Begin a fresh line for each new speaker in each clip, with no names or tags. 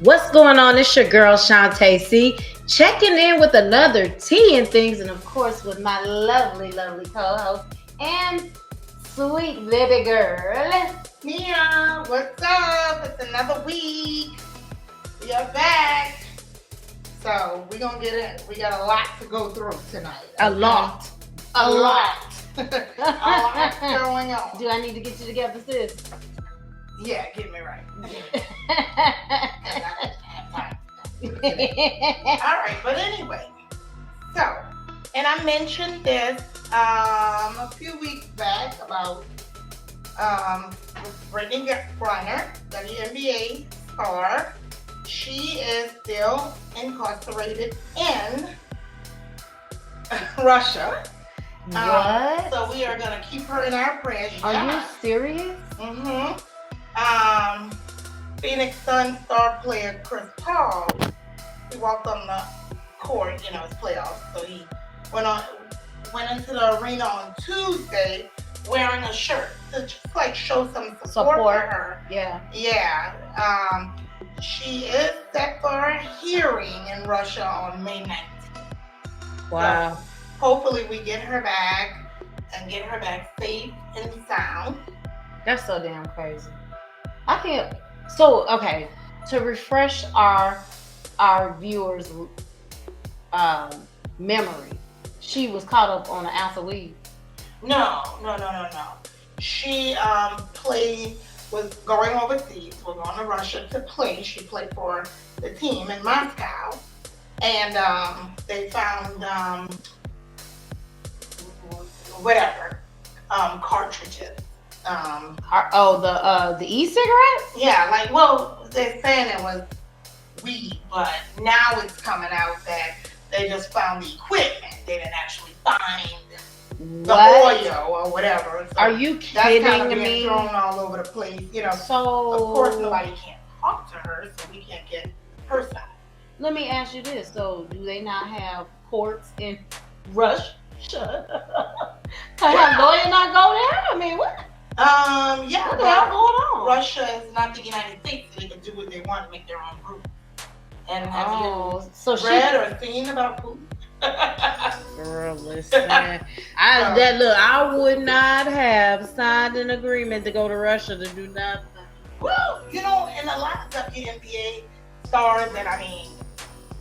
What's going on? It's your girl Shantae C. Checking in with another tea and things, and of course with my lovely, lovely co-host and sweet baby girl.
Mia, what's up? It's another week. We are back. So we're gonna get in. We got a lot to go through tonight.
A lot.
A lot. A lot going on.
Do I need to get you together, sis?
Yeah, get me right. All right, but anyway, so, and I mentioned this a few weeks back about Brittany Griner, WNBA star. She is still incarcerated in Russia.
What?
So we are going to keep her in our prayers.
Are you serious?
Mm-hmm. Phoenix Sun star player Chris Paul, he walked on the court, his playoffs. So he went into the arena on Tuesday wearing a shirt to just like show some support for her.
Yeah.
Yeah. She is set for a hearing in Russia on May 19th.
Wow.
So hopefully we get her back and get her back safe and sound.
That's so damn crazy. I can't. So, okay, to refresh our viewers' memory, she was caught up on an ounce of weed.
No. She was going overseas, was going to Russia to play. She played for the team in Moscow, and they found cartridges.
The e-cigarette?
Yeah, they're saying it was weed, but now it's coming out that they just found the equipment. They didn't actually find the oil or whatever. So
are you kidding
that's kind of
me?
being thrown all over the place.
So
of course nobody can talk to her, so we can't get her side.
Let me ask you this: so, do they not have courts in Russia? Can a lawyer not go there? I mean, what?
Yeah.
What the hell going on?
Russia is not the United States, so they can do what they want to make their own rules. And have you read or seen about Putin?
Girl, listen. I would not have signed an agreement to go to Russia to do nothing.
Well, and a lot of WNBA stars that I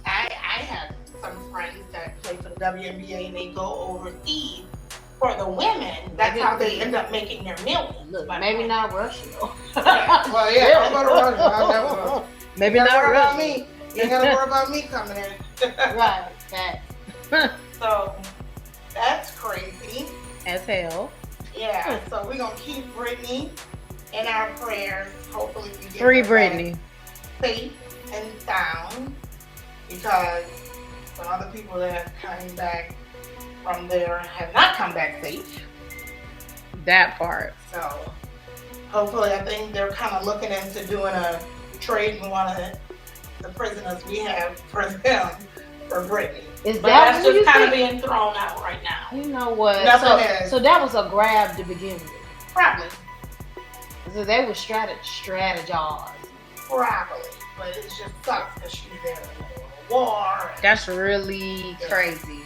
have some friends that play for the WNBA and they go overseas for the women. That's how they end up making their millions.
Look, maybe not Russia though.
Well, yeah, I'll go to Russia.
Maybe not Russia.
Me. You gotta worry about me coming in.
Right.
So that's crazy.
As hell.
Yeah. So we're gonna keep Brittany in our prayers. Hopefully we get
Free Brittany
safe and sound, because some other people that have come back from there have not come back safe.
That part.
So hopefully, I think they're kind of looking into doing a trade in one of the prisoners we have for them for Brittany.
But that's
just kind of being thrown out right now.
You know what?
Nothing
so that was a grab to begin with.
Probably.
So they were strategize.
Probably. But it just sucks because she's there in the middle of a war.
That's really crazy.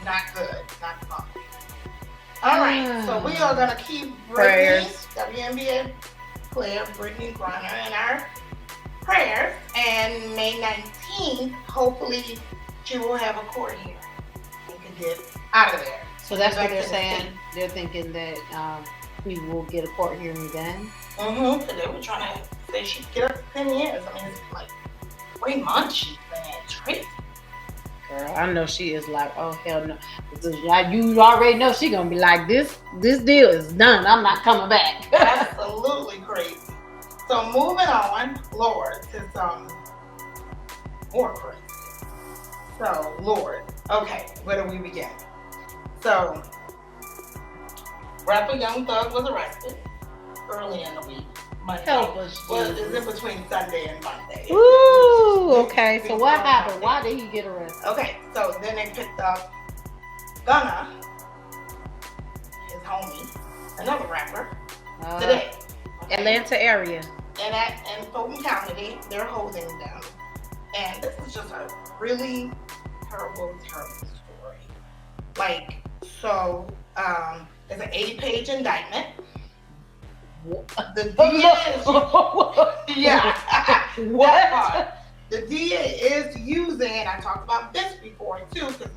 Not good. Not fun. All right. So we are going to keep Brittany, WNBA player Brittany Griner, in our prayers. And May 19th, hopefully, she will have a court hearing and can get out of there.
So that's what they're saying. They're thinking that we will get a court hearing then.
Because they were trying to say she'd get up to 10 years. It's like 3 months she's been in treatment.
Girl, I know she is like, oh hell no. You already know she gonna be like, this deal is done. I'm not coming back.
Absolutely crazy. So moving on, Lord, to some more crazy. So, Lord. Okay, where do we begin? So, rapper Young Thug was arrested early in the week. Monday.
Help us,
Well, it's in between Sunday and Monday.
Ooh, okay. So what happened? Why did he get arrested?
Okay, so then they picked up Gunna, his homie, another rapper, today.
Okay? Atlanta area.
And in Fulton County, they're holding them And this is just a really terrible, terrible story. Like, so, it's an 80-page indictment. The DA is, yeah,
What?
the DA is using, and I talked about this before too, because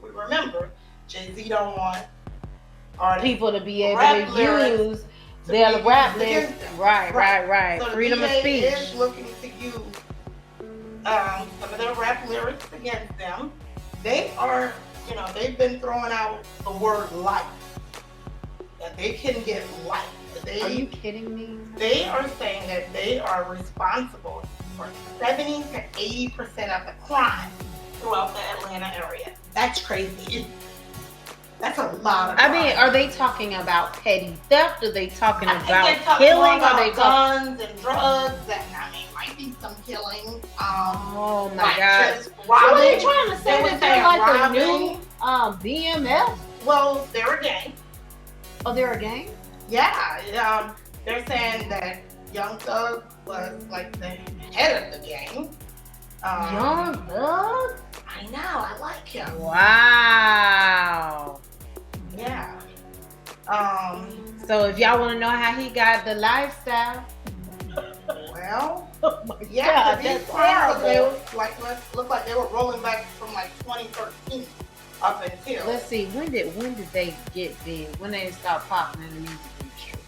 we remember Jay-Z don't want
people to be able to use their rap lyrics. Right.
So
Freedom
the
of
DA
speech.
is looking to use some of their rap lyrics against them. They are, they've been throwing out the word life. That they can get life.
Are you kidding me?
They are saying that they are responsible for 70 to 80% of the crime throughout the Atlanta area. That's crazy. That's a lot of crime.
I mean, are they talking about petty theft? Are they talking about
talking
killing?
About
Are they
guns and drugs? And I mean, might be some killing.
Oh my
like
God!
just
So what are you
robbing.
trying to say?
They were
That they're
saying
like the
robbing.
new BMF?
Well, they're a gang.
Oh, they're a gang?
Yeah. They're saying that Young Thug was like the head of the gang.
Young Thug?
I know. I like him.
Wow.
Yeah.
So if y'all want to know how he got the lifestyle,
Well,
oh my
yeah,
God,
these
that's
crimes
horrible.
look like they were rolling back from like 2013 up until.
Let's see, when did they get big? When they stopped popping in the music industry?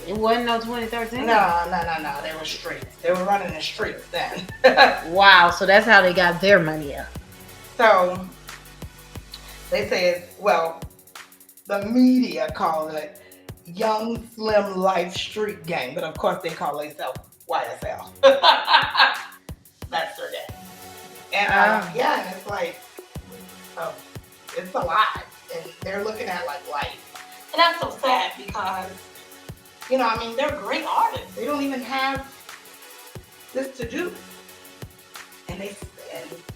It wasn't no 2013.
No. They were streets. They were running the streets then.
Wow, so that's how they got their money up.
So they said, well, the media call it Young Slim Life Street Gang, but of course they call themselves YSL. That's their name. And yeah, and it's like, it's a lot, and they're looking at like life, and that's so sad because, I mean, they're great artists. They don't even have this to do, and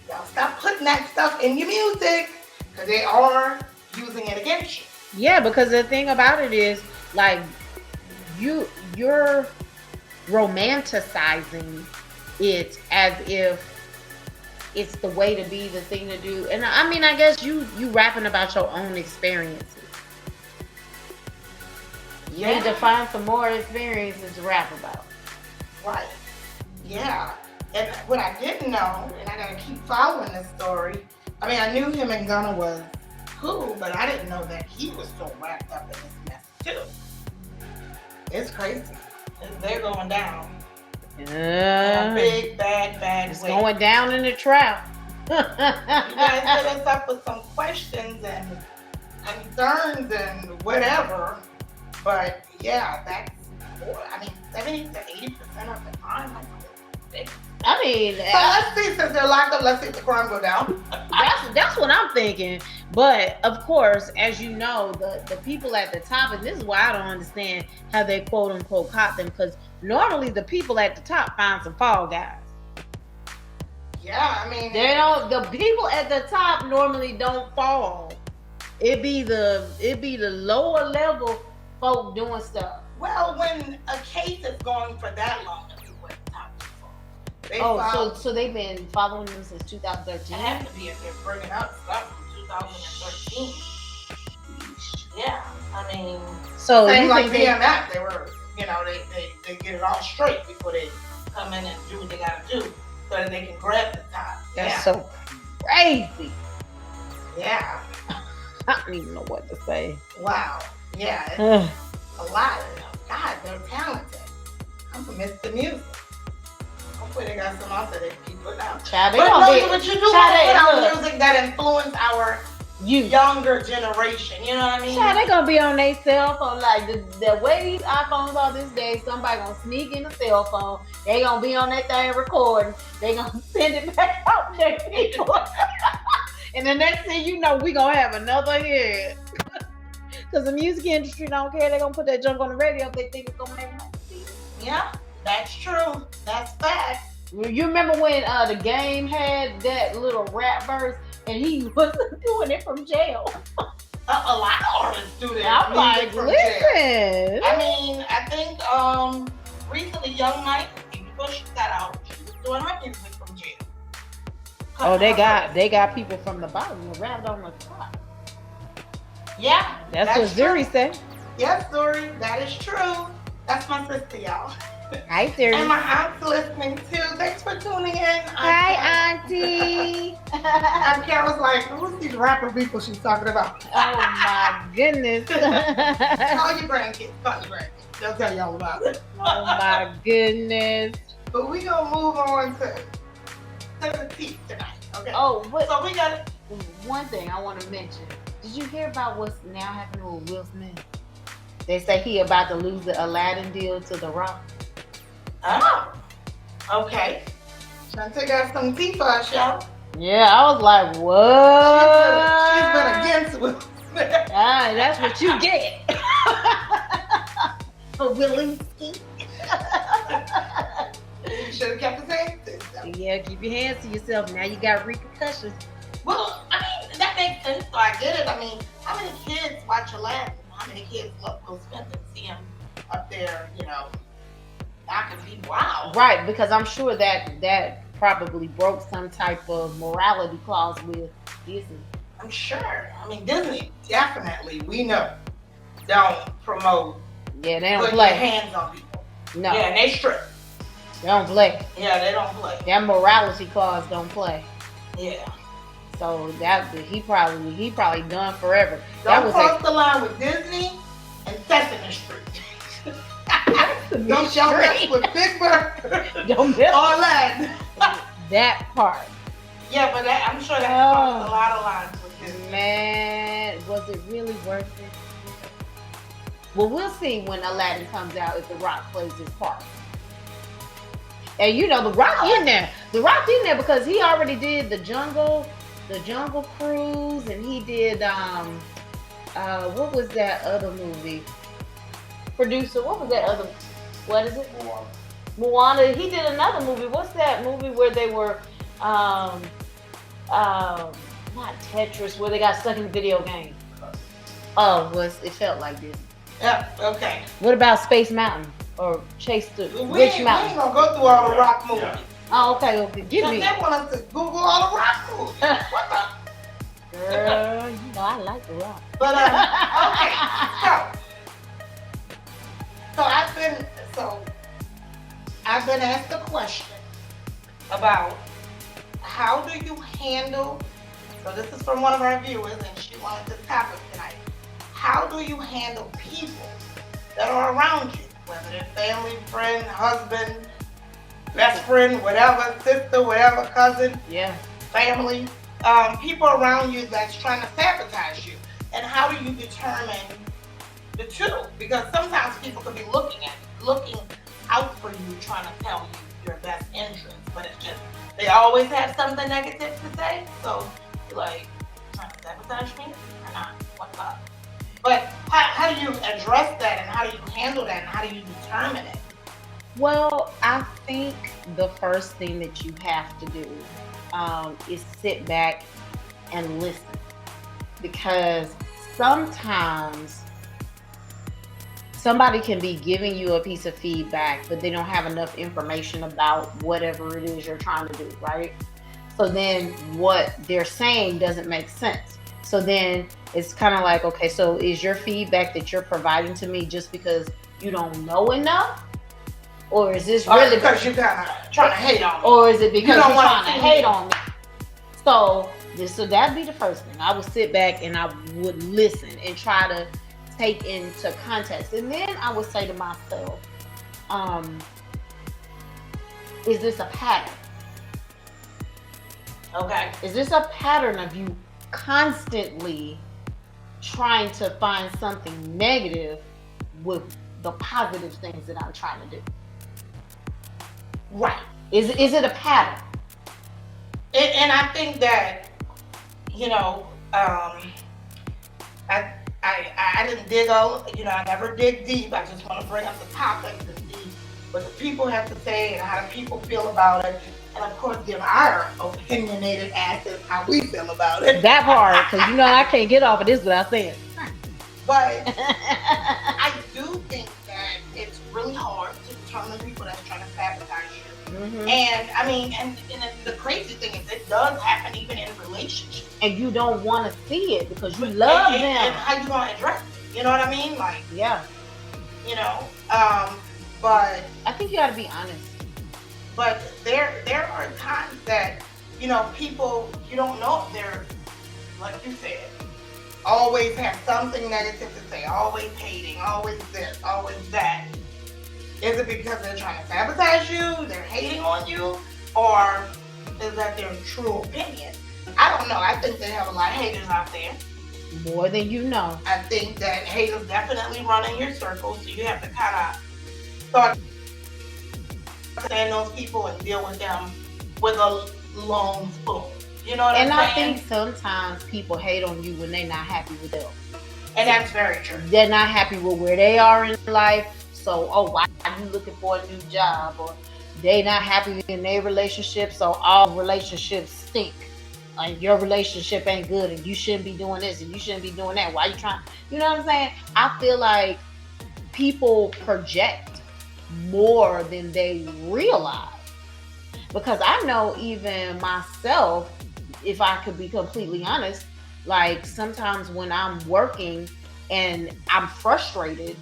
y'all stop putting that stuff in your music because they are using it against you.
Yeah, because the thing about it is, like, you're romanticizing it as if it's the way to be, the thing to do. And I mean, I guess you rapping about your own experiences. You need to find some more experiences to rap about.
Right. Yeah. And what I didn't know, and I gotta keep following this story. I mean, I knew him and Gunna was cool, but I didn't know that he was so wrapped up in this mess too. It's crazy. They're going down.
Yeah.
A big, bad
It's
way.
going down in the trap.
You guys hit us up with some questions and concerns and whatever. But yeah, I mean, 70 to 80% of the time.
I mean,
So let's see, since they're locked up, let's see if the crime go down.
that's what I'm thinking. But of course, as you know, the people at the top, and this is why I don't understand how they quote unquote caught them, because normally the people at the top find some fall guys.
Yeah, I mean,
The people at the top normally don't fall. It be the lower level folk doing stuff.
well, when a case is going for that long, the people at the top fall.
So they've been following them since
It
2013.
has to be if they're bringing up stuff from 2013. Yeah, I mean,
So
same
you
like
think
BMF, they were, they get it all straight before they come in and do what they gotta do so that they can grab the top.
that's so crazy.
Yeah.
I don't even know what to say.
Wow. Yeah, it's
Ugh.
a lot. God, they're talented. I'm from Mr. Music. Hopefully they got some out there they can keep putting out.
Child, they
But
gonna
no,
be-
what you do
child, they-
put out
look.
music that influence our
You.
younger generation. You know what I mean?
Child, they gonna be on their cell phone. Like the way these iPhones are this day, somebody gonna sneak in the cell phone. They gonna be on that thing recording. They gonna send it back out to their people. And the next thing you know, we gonna have another hit. Because the music industry don't care. They gonna put that junk on the radio if they think it's gonna make money.
Yeah, that's true. That's fact.
You remember when the Game had that little rap verse and he was doing it from jail?
A lot of artists do that.
I'm like,
music from jail.
listen.
I mean, I think recently Young Mike, he pushed that out. He was doing her music from jail.
Oh, they got people from the bottom around on the top.
Yeah,
that's what Zuri said.
Yes, Zuri, that is true. That's my sister, y'all.
Hi, Zuri.
And my aunt's listening too. Thanks for tuning in.
Hi, Auntie.
And Carol's like, who's these rapper people she's talking about?
Oh my goodness.
Call your grandkids. Call your grandkids. They'll tell you all about it.
Oh my goodness.
But we gonna move on to the tea tonight. Okay.
Oh, but
so we got
one thing I want to mention. Did you hear about what's now happening with Will Smith? They say he about to lose the Aladdin deal to The Rock.
Oh, okay. Trying to take out some tea for us, y'all.
Yeah, I was like, what?
She's been against Will Smith.
Ah, that's what you get. For Willinsky.
You should have kept his hands to yourself.
Yeah, keep your hands to yourself. Now you got repercussions.
Well, I mean, that makes sense. So I get it. I mean, how many kids watch Aladdin? How many kids love Will Smith and see him up there, knocking people out? Right,
because I'm sure that probably broke some type of morality clause with Disney.
I'm sure. I mean, Disney definitely, we know, don't promote.
Yeah, they don't
putting
play.
Your hands on people.
No.
Yeah, and they strip.
They don't play.
Yeah, they don't play.
That morality clause don't play.
Yeah.
So that he probably done forever.
Don't cross the line with Disney and Sesame Street. Don't y'all mess with Big Bird.
Don't mess
all that.
That part.
Yeah, but I'm sure that crossed a lot of lines with Disney.
Man, was it really worth it? Well, we'll see when Aladdin comes out if The Rock plays his part. And The Rock in there. The Rock in there because he already did the Jungle Cruise, and he did what was that other movie? Producer, what was that other? What is it? Moana. He did another movie. What's that movie where they were not Tetris, where they got stuck in the video game? Oh, it felt like this.
Yeah. Okay.
What about Space Mountain or Chase the Rich Mountain?
We ain't gonna go through all the Rock movies.
Yeah. Oh, okay. Give me.
They want us to Google all the Rock movies. What the?
Girl, I like The Rock.
But okay, so I've been asked a question about how do you handle. So this is from one of our viewers, and she wanted this topic tonight. How do you handle people that are around you, whether they're family, friend, husband, best friend, whatever, sister, whatever, cousin, family, people around you that's trying to sabotage you? And how do you determine the two? Because sometimes people could be looking out for you, trying to tell you your best interests, but it's just, they always have something negative to say. So you're like, trying to sabotage me or not? What's up? But how do you address that, and how do you handle that, and how do you determine it?
Well, I think the first thing that you have to do is sit back and listen, because sometimes somebody can be giving you a piece of feedback, but they don't have enough information about whatever it is you're trying to do, right? So then what they're saying doesn't make sense. So then it's kind of like, okay, so is your feedback that you're providing to me just because you don't know enough? Or is this really
because you're kind of trying to hate on me?
Or is it because you're trying to hate on me? So that'd be the first thing. I would sit back and I would listen and try to take into context. And then I would say to myself, is this a pattern?
Okay.
Is this a pattern of you constantly trying to find something negative with the positive things that I'm trying to do?
Right.
Is it a pattern?
And I think that, I didn't dig all, I never dig deep. I just want to bring up the topic to see what the people have to say and how the people feel about it. And of course, give our opinionated asses how we feel about it.
That part, because I can't get off of this without saying.
But I do think that it's really hard to determine people that's trying to sabotage you. And I mean, and the crazy thing is, it does happen even in relationships.
And you don't want to see it because you love them.
And how you gonna address it? You know what I mean? Like,
yeah.
You know, but
I think you got to be honest.
But there are times that, you know, people, you don't know if they're, like you said, always have something negative to say, always hating, always this, always that. Is it because they're trying to sabotage you, they're hating on you, or is that their true opinion? I don't know. I think they have a lot of haters out there.
More than you know.
I think that haters definitely run in your circle, so you have to kind of start understand those people and deal with them with a long spoon. You know what I'm saying?
And I think sometimes people hate on you when they're not happy with them.
And that's very true.
They're not happy with where they are in life. So, why are you looking for a new job? Or they not happy in their relationship, so all relationships stink. Like, your relationship ain't good and you shouldn't be doing this and you shouldn't be doing that. Why you trying? You know what I'm saying? I feel like people project more than they realize. Because I know even myself, if I could be completely honest, like sometimes when I'm working and I'm frustrated,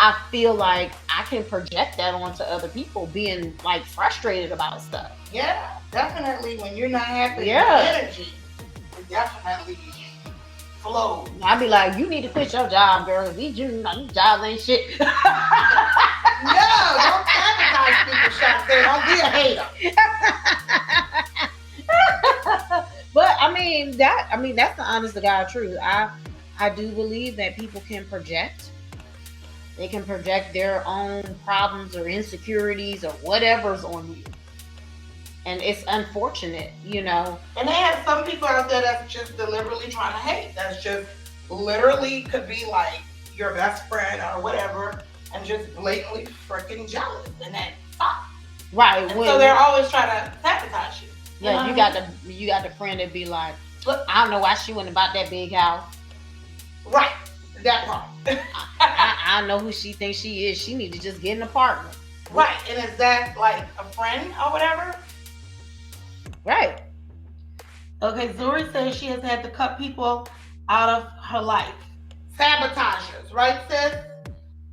I feel like I can project that onto other people, being like frustrated about stuff.
Yeah, definitely. When you're not happy, your energy definitely flows.
I'd be like, you need to quit your job, girl. These jobs ain't shit.
No, don't sabotage people, Shantae. Don't be a hater.
But I mean, that's the honest to God truth. I do believe that people can project. They can project their own problems or insecurities or whatever's on you. And it's unfortunate, you know.
And they have some people out there that's just deliberately trying to hate. That's just literally could be like your best friend or whatever, and just blatantly freaking jealous, and that sucks.
Right.
And so they're always trying to sabotage you.
Yeah, you got the friend that be like, look, I don't know why she went about that big house.
Right. That part.
I know who she thinks she is. She need to just get an apartment.
Right. And is that like a friend or whatever?
Right.
Okay, Zuri says she has had to cut people out of her life. Sabotagers, right, sis?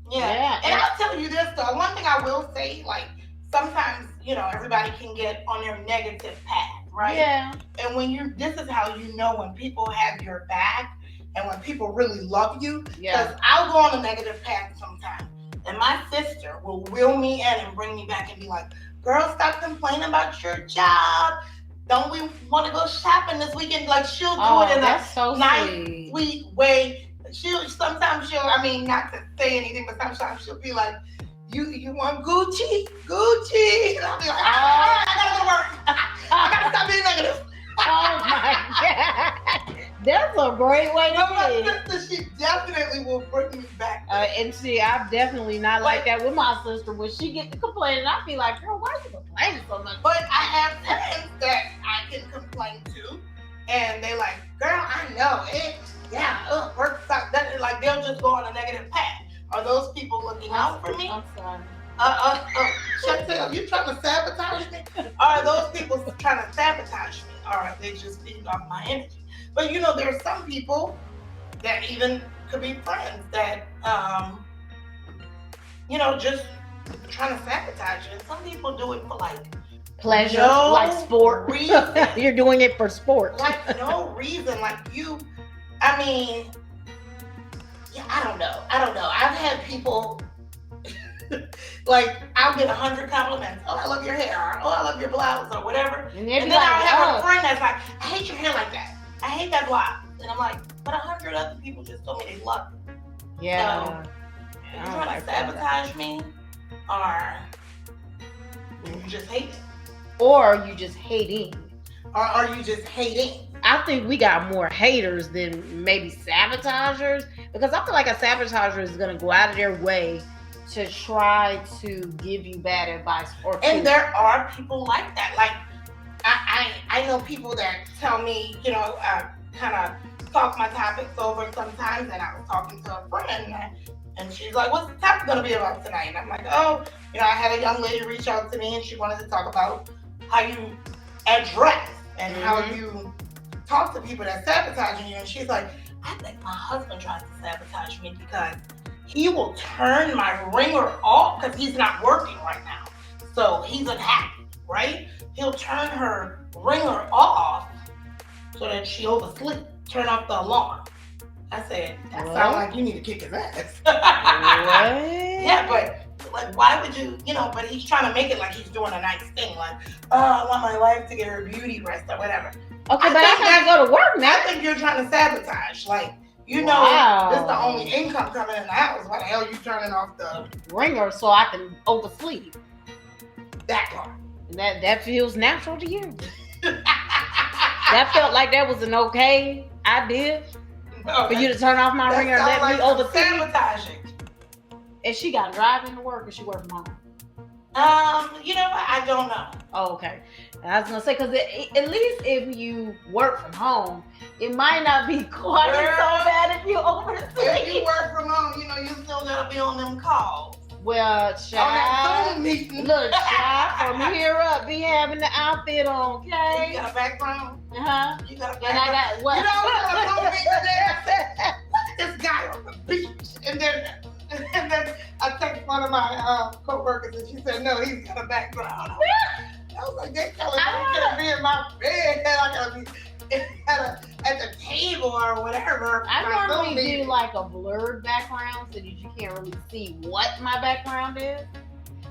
Yeah. And I'll tell you this, though. One thing I will say, like, sometimes, you know, everybody can get on their negative path, right?
Yeah.
And this is how you know when people have your back and when people really love you. Because I'll go on a negative path sometimes. And my sister will reel me in and bring me back and be like, girl, stop complaining about your job. Don't we want to go shopping this weekend? Like, she'll do it in a nice, sweet way. Sometimes she'll, I mean, not to say anything, but sometimes she'll be like, you want Gucci? And I'll be like, I gotta go to work. I gotta stop being negative.
Oh my God. That's a great way to
be. My sister, she definitely will bring me back.
And see, I'm definitely not like that with my sister. When she get to complaining, I be like, girl, why are you complaining so much?
But I have friends that I can complain to, and they like, girl, I know it. Yeah, work sucks. Like, they'll just go on a negative path. Are those people looking out for me?
I'm sorry.
Chantel, you trying to sabotage me? Are those people trying to sabotage me? Or are they just feeding off my energy? But you know, there are some people that even could be friends that, you know, just trying to sabotage you. And some people do it for like
pleasure, like sport. You're doing it for sport.
Like no reason. Like I mean, yeah, I don't know. I've had people like, I'll get 100 compliments. Oh, I love your hair. Or, oh, I love your blouse, or whatever. And then I'll have a friend that's like, I hate your hair like that. I hate that blouse. And I'm like, but 100 other people just told me they love it.
Yeah.
So, are you trying to sabotage me? Or you just hate it?
Or you just hating.
Or are you just hating?
I think we got more haters than maybe sabotagers, because I feel like a sabotager is going to go out of their way to try to give you bad advice.
And there are people like that. Like, I know people that tell me, you know, kind of talk my topics over sometimes, and I was talking to a friend, And she's like, what's the topic going to be about tonight? And I'm like, oh, I had a young lady reach out to me and she wanted to talk about how you address and how you talk to people that sabotaging you. And she's like, I think my husband tries to sabotage me because he will turn my ringer off because he's not working right now. So he's unhappy, right? He'll turn her ringer off so that she oversleep, turn off the alarm. I said, that sounds like you need to kick his ass. Yeah, but like, why would you, but he's trying to make it like he's doing a nice thing. Like, oh, I want my wife to get her beauty rest or whatever.
Okay, but I gotta go to work now.
I think you're trying to sabotage. Like, this is the only income coming in the house. Why the hell are you turning off the
ringer so I can oversleep?
That part.
That feels natural to you. That felt like that was an okay idea for you to turn off my ringer and let me oversleep.
Sabotaging.
And she got driving to work, or she work from home?
You know what? I don't know.
Oh, okay. I was gonna say, because at least if you work from home, it might not be quite so bad if you oversleep.
If you work from home, you still gotta be on them calls.
Well, child, look, child, from here up, be having the outfit on, okay?
You got a background?
Uh-huh.
You got a
background? And I got what?
Look at this guy on the beach. And then I text one of my co-workers and she said, no, he's got a background. I was like, they telling me I gotta be in my bed. I gotta be at the table or whatever.
I normally do like a blurred background so that you can't really see what my background is.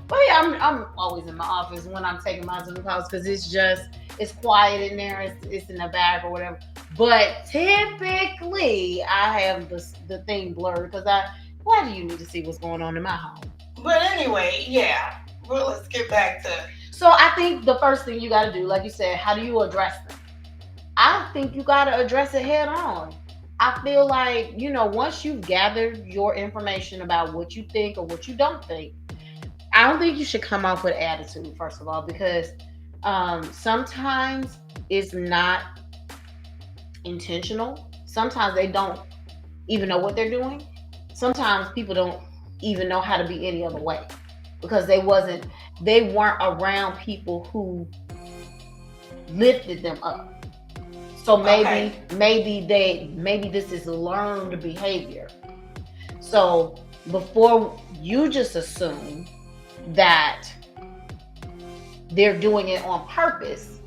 But yeah, I'm always in my office when I'm taking my Zoom calls because it's quiet in there. It's in the back or whatever. But typically, I have the thing blurred because why do you need to see what's going on in my home?
But anyway, yeah. Well, let's get back to.
So I think the first thing you got to do, like you said, how do you address them? I think you got to address it head on. I feel like, once you've gathered your information about what you think or what you don't think, I don't think you should come off with attitude, first of all, because sometimes it's not intentional. Sometimes they don't even know what they're doing. Sometimes people don't even know how to be any other way because they weren't around people who lifted them up. So maybe this is learned behavior. So before you just assume that they're doing it on purpose,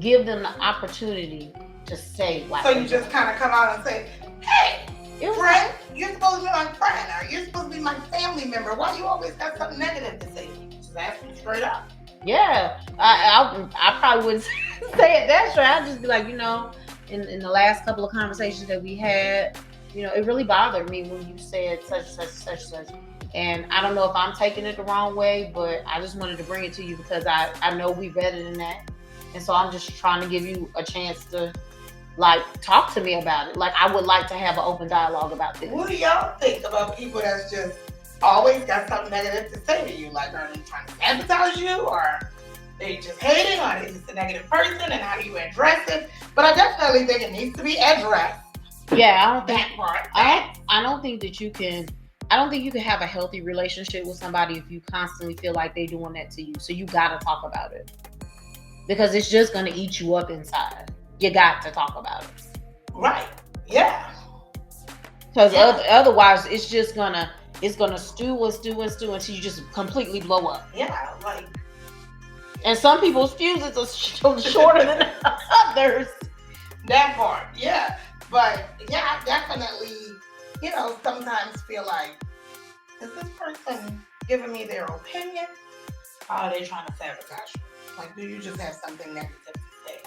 give them the opportunity to say why.
So you just kind of come out and say, hey, friend, you're supposed to be my friend, or you're supposed to be my family member. Why you always got something negative to say? Just ask them straight up.
Yeah, I probably wouldn't say it that straight. I'd just be like, in the last couple of conversations that we had, it really bothered me when you said such. And I don't know if I'm taking it the wrong way, but I just wanted to bring it to you because I know we read it in that. And so I'm just trying to give you a chance to talk to me about it. Like, I would like to have an open dialogue about this.
What do y'all think about people that's just always got something negative to say to you? Like, are they trying to sabotage you, or they just hating, or are they just a negative person, and how do you address it? But I definitely think it needs to be addressed.
Yeah, I don't think
that part.
I don't think that you can. I don't think you can have a healthy relationship with somebody if you constantly feel like they're doing that to you. So you got to talk about it because it's just going to eat you up inside. You got to talk about it.
Right. Yeah.
Because otherwise, it's just gonna stew until you just completely blow up.
Yeah, like.
And some people's fuses are shorter than others.
That part, yeah. But yeah, I definitely, sometimes feel like, is this person giving me their opinion? Or are they trying to sabotage me? Like, do you just have something negative to say?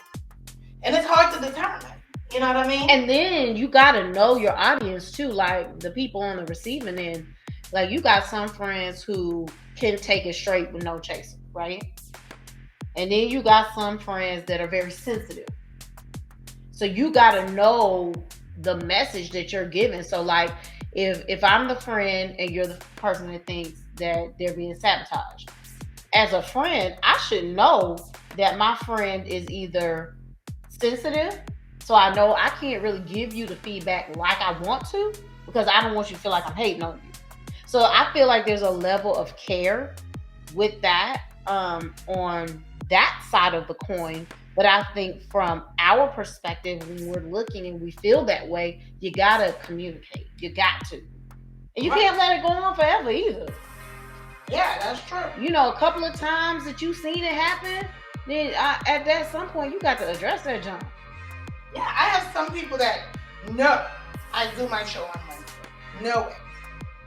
And it's hard to determine. You know what I mean?
And then you got to know your audience too, like the people on the receiving end. Like, you got some friends who can take it straight with no chaser, right? And then you got some friends that are very sensitive. So you got to know the message that you're giving. So like, if I'm the friend and you're the person that thinks that they're being sabotaged, as a friend, I should know that my friend is either sensitive, so I know I can't really give you the feedback like I want to, because I don't want you to feel like I'm hating on you. So I feel like there's a level of care with that on that side of the coin. But I think from our perspective, when we're looking and we feel that way, you gotta communicate. You got to. And you can't let it go on forever either.
Yeah, that's true.
You know, a couple of times that you've seen it happen, then at that some point you got to address that jump.
Yeah, I have some people that know I do my show on Wednesday. Know it.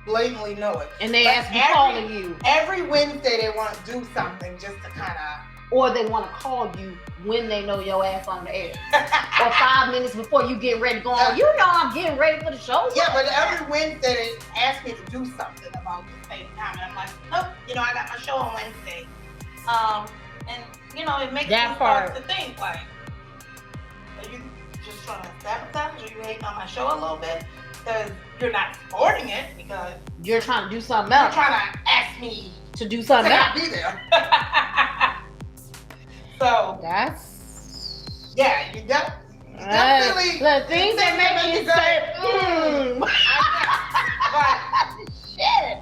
Blatantly know it.
And they ask me calling you.
Every Wednesday they want to do something just to kind of...
Or they want to call you when they know your ass on the air. Or 5 minutes before you get ready going, you know I'm getting ready for the show.
Yeah, but every Wednesday they ask me to do something about the same time. And I'm like, nope, you know, I got my show on Wednesday. And, you know, it makes me start to think, like, are you just trying to sabotage? Are you hating on my show a little bit? Because you're not supporting it, because
you're trying to do something else.
You're trying to ask me
to do something else.
Be there. So
that's
you definitely
the things that make you say,
but shit.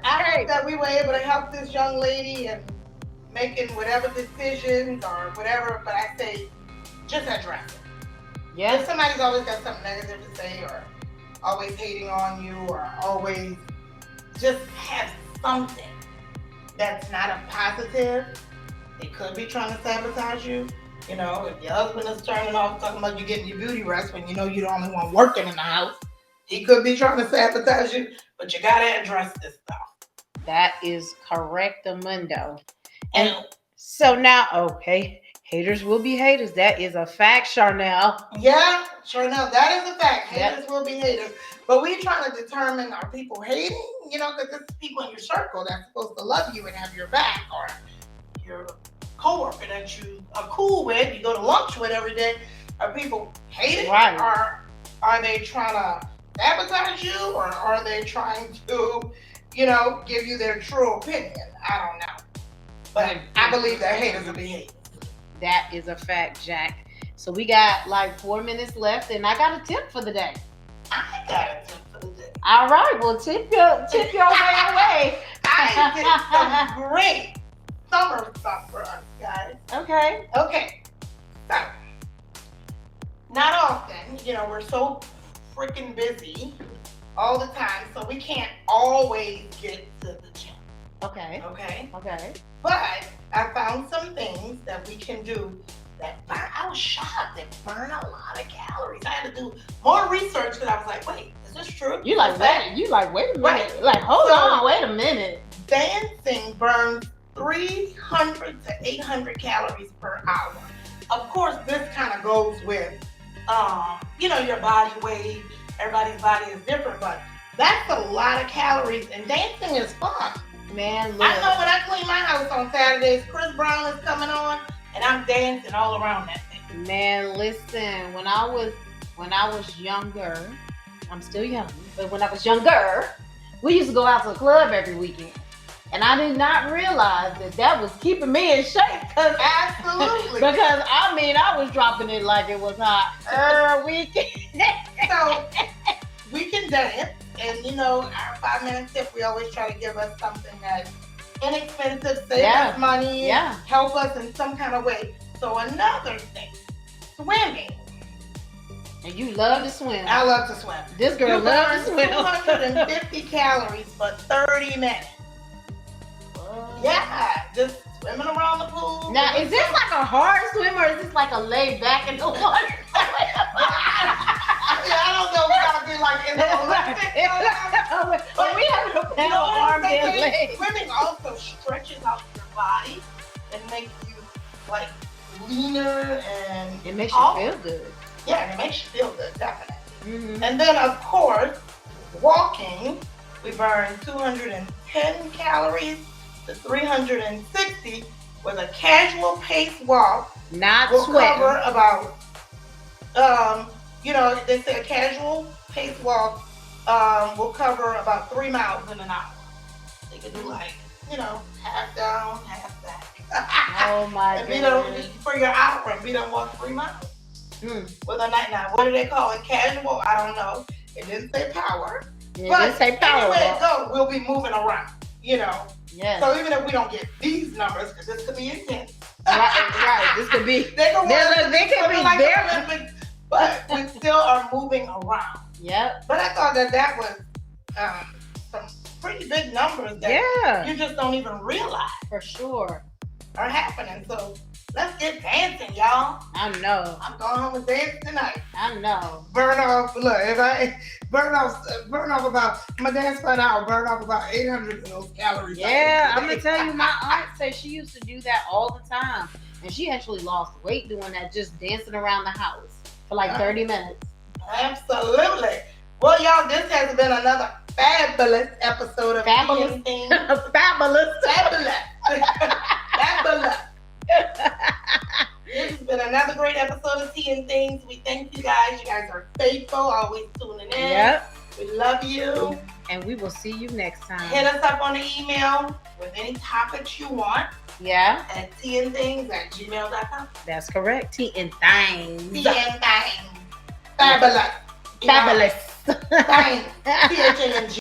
I hope that we were able to help this young lady and making whatever decisions or whatever. But I say, just address it.
Yeah.
If somebody's always got something negative to say, or always hating on you, or always just have something that's not a positive. They could be trying to sabotage you. You know, if your husband is turning off talking about you getting your beauty rest when you know you're the only one working in the house, he could be trying to sabotage you, but you gotta address this stuff.
That is correct, Mundo. And so now, okay, haters will be haters. That is a fact, Charnel.
Yeah, Charnel, that is a fact. Haters will be haters. But we trying to determine, are people hating? You know, because it's people in your circle that's supposed to love you and have your back, or your coworker that you are cool with, you go to lunch with every day. Are people hating?
Right.
Or are they trying to sabotage you? Or are they trying to, you know, give you their true opinion? I don't know. But I believe that haters will be haters.
That is a fact, Jack. So we got like 4 minutes left, and I got a tip for the day.
I got a tip for the day.
All right, well, tip your way away.
I did some great summer stuff for us, guys.
Okay.
So, not often, you know, we're so freaking busy all the time, so we can't always get to the gym.
Okay.
But I found some things that we can do that burn. I was shocked. That burn a lot of calories. I had to do more research because I was like, wait, is this true?
You like, wait a minute. Right. Like, hold on, wait a minute.
Dancing burns 300 to 800 calories per hour. Of course, this kind of goes with, you know, your body weight. Everybody's body is different, but that's a lot of calories, and dancing is fun.
Man, look.
I know when I clean my house on Saturdays, Chris Brown is coming on, and I'm dancing all around that thing.
Man, listen, when I was younger, I'm still young, but when I was younger, we used to go out to the club every weekend. And I did not realize that was keeping me in shape.
Absolutely.
Because, I was dropping it like it was hot every weekend.
So, we can dance. And, you know, our 5-minute tip, we always try to give us something that's inexpensive, save us money, help us in some kind of way. So, another thing, swimming.
And you love to swim.
I love to swim.
This girl loves to swim.
250 calories for 30 minutes. Yeah, just swimming around the pool.
Now, is this like a hard swim or is this like a laid back in the water?
I don't know if it's gonna be like in the Olympics.
But we have a paddle arm and legs.
Swimming also stretches out your body and makes you like leaner, and
it makes you feel good.
Yeah, it makes you feel good, definitely. Mm-hmm. And then of course, walking, we burn 210 calories to 360 with a casual pace walk.
Not
will
sweating.
Cover about, you know, they say a casual pace walk will cover about 3 miles in an hour. You can do like, you know, half down, half back.
Oh my
goodness. For your hour, and be done walk 3 miles. With a night. Now, what do they call it? Casual? I don't know. It didn't say power. But
say power
anyway it
walk.
goes, we'll be moving around, you know.
Yes.
So even if we don't get these numbers, because this could be intense.
Right. This could be.
They could
be
like
very.
the Olympics, but we still are moving around.
Yep.
But I thought that was some pretty big numbers that you just don't even realize.
For sure.
Are happening. So let's get dancing, y'all.
I know.
I'm going home and dance tonight.
I know.
Burn off. Look, if I burn off about my dance for an hour, burn off about 800 of those calories.
Yeah, I'm gonna tell you, my aunt said she used to do that all the time, and she actually lost weight doing that, just dancing around the house for like 30 minutes.
Absolutely. Well, y'all, this has been another fabulous episode of
Fabulous. Fabulous.
Fabulous. This has been another great episode of Tea and Things. We thank you guys. You guys are faithful, always tuning in.
Yep.
We love you.
And we will see you next time.
Hit us up on the email with any topics you want.
Yeah.
At teaandthings@gmail.com.
That's correct. Tea and Things.
Tea and Things. Fabulous.
Fabulous.
Things. THANG.